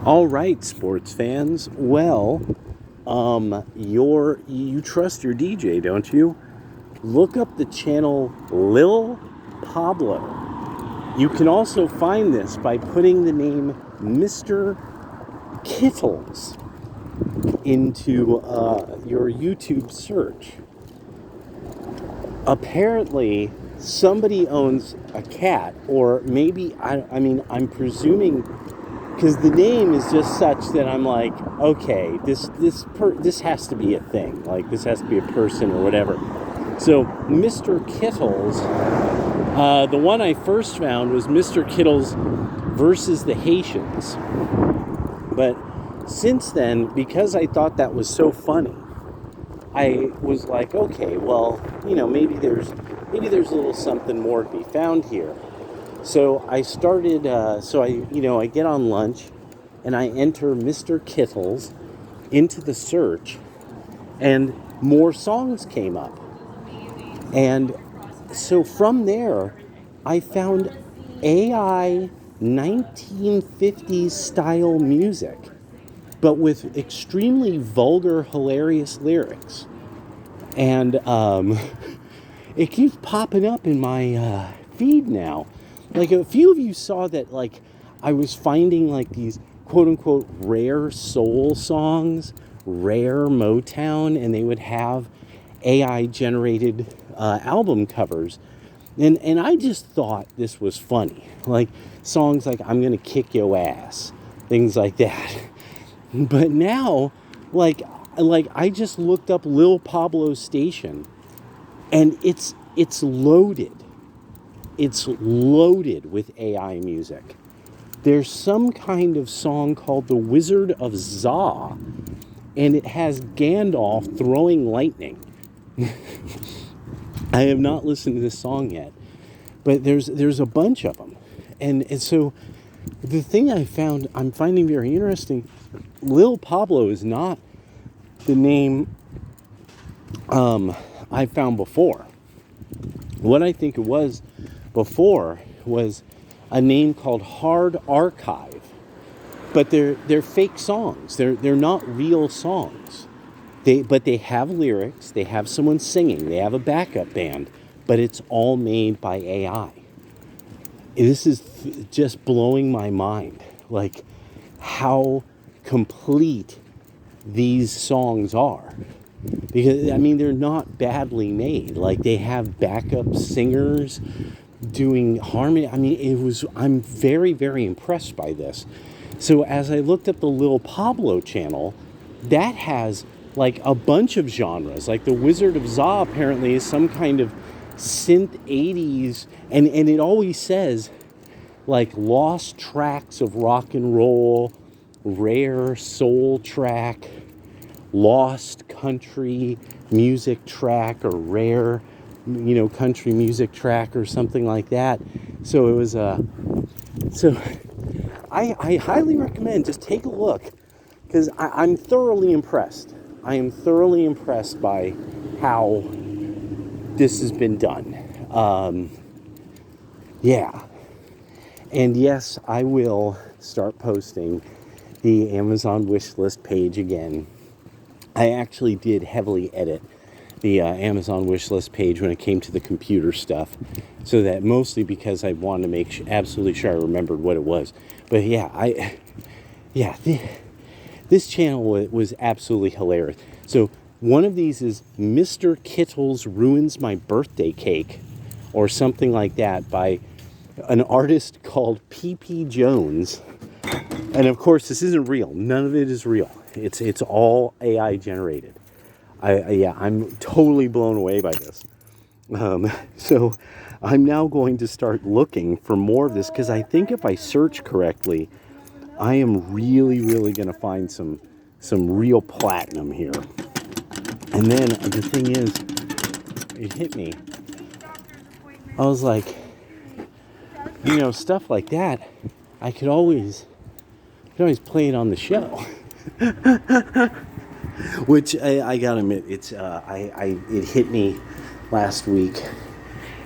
All right, sports fans. Well, you trust your DJ, don't you? Look up the channel Lil Pablo. You can also find this by putting the name Mr.Kittles into your YouTube search. Apparently, somebody owns a cat, or maybe I'm presuming, because the name is just such that I'm like, okay, this has to be a thing. Like, this has to be a person or whatever. So, Mr. Kittles, the one I first found was Mr. Kittles versus the Haitians. But since then, because I thought that was so funny, I was like, okay, well, maybe there's a little something more to be found here. So I started, I get on lunch and I enter Mr. Kittles into the search, and more songs came up. And so from there, I found AI 1950s style music, but with extremely vulgar, hilarious lyrics. And it keeps popping up in my feed now. Like, a few of you saw that, like, I was finding, like, these quote-unquote rare soul songs, rare Motown, and they would have AI-generated album covers. And I just thought this was funny. Like, songs like I'm Gonna Kick Your Ass, things like that. But now, like I just looked up Lil Pablo's station, and it's loaded. It's loaded with AI music. There's some kind of song called The Wizard of Za, and it has Gandalf throwing lightning. I have not listened to this song yet, but there's a bunch of them. And so the thing I'm finding very interesting, Lil Pablo is not the name I found before. What I think it was before was a name called Hard Archive, but they're fake songs. They're not real songs. But they have lyrics. They have someone singing. They have a backup band, but it's all made by AI. This is just blowing my mind, like how complete these songs are. Because, they're not badly made. Like, they have backup singers doing harmony. I'm very, very impressed by this. So as I looked up the Lil Pablo channel, that has, like, a bunch of genres. Like, the Wizard of Za apparently is some kind of synth 80s, and it always says, like, lost tracks of rock and roll, rare soul track, lost country music track, or rare, country music track, or something like that. So it was I highly recommend, just take a look, because I'm thoroughly impressed. I am thoroughly impressed by how this has been done. Yeah. And yes, I will start posting the Amazon wishlist page again. I actually did heavily edit the Amazon wishlist page when it came to the computer stuff, so that, mostly because I wanted to make absolutely sure I remembered what it was. But this channel was absolutely hilarious. So one of these is Mr. Kittles Ruins My Birthday Cake, or something like that, by an artist called P.P. Jones. And of course, this isn't real. None of it is real. It's all AI generated. I'm totally blown away by this. So I'm now going to start looking for more of this, because I think if I search correctly, I am really, really going to find some real platinum here. And then the thing is, it hit me. I was like, stuff like that, I could always play it on the show. Which I gotta admit, it hit me last week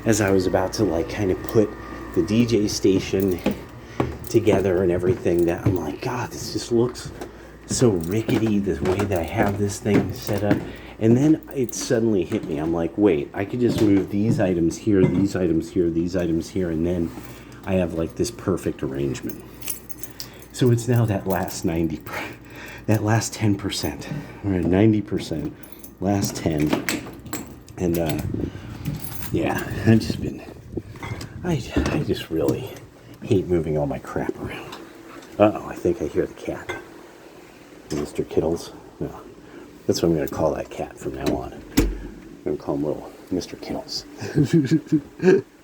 as I was about to, like, kind of put the DJ station together and everything that I'm like, God, this just looks so rickety, the way that I have this thing set up. And then it suddenly hit me. I'm like, wait, I could just move these items here, these items here, these items here, and then I have like this perfect arrangement. So it's now that last 90, that last 10%, or 90%, last 10. And yeah, I just really hate moving all my crap around. Uh-oh, I think I hear the cat. Mr. Kittles. No, that's what I'm going to call that cat from now on. I'm going to call him little Mr. Kittles.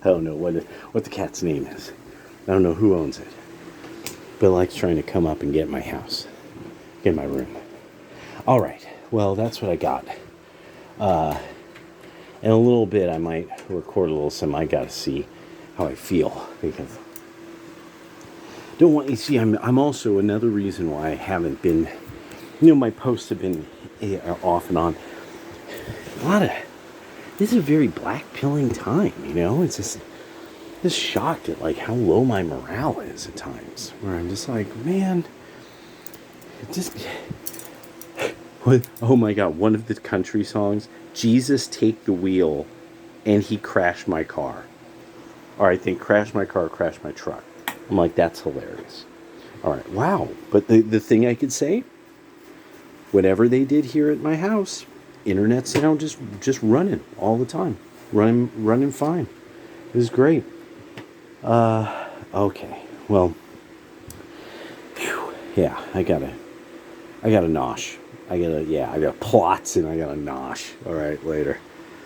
I don't know what the cat's name is. I don't know who owns it. But it likes trying to come up and get in my house. Get in my room. All right. Well, that's what I got. In a little bit, I might record a little some. I got to see how I feel. Because don't want you to see, I'm also another reason why I haven't been, my posts have been off and on. This is a very black pilling time, it's just shocked at like how low my morale is at times, where I'm just like, man, oh my God, one of the country songs, Jesus Take the Wheel, and he crashed my car. Or I think crashed my car, crashed my truck. I'm like, that's hilarious. All right, wow. But the thing I could say, whatever they did here at my house, internet's just running all the time, running fine. It was great. Okay. Well, yeah, I got a nosh. I got plots and I got a nosh. All right, later.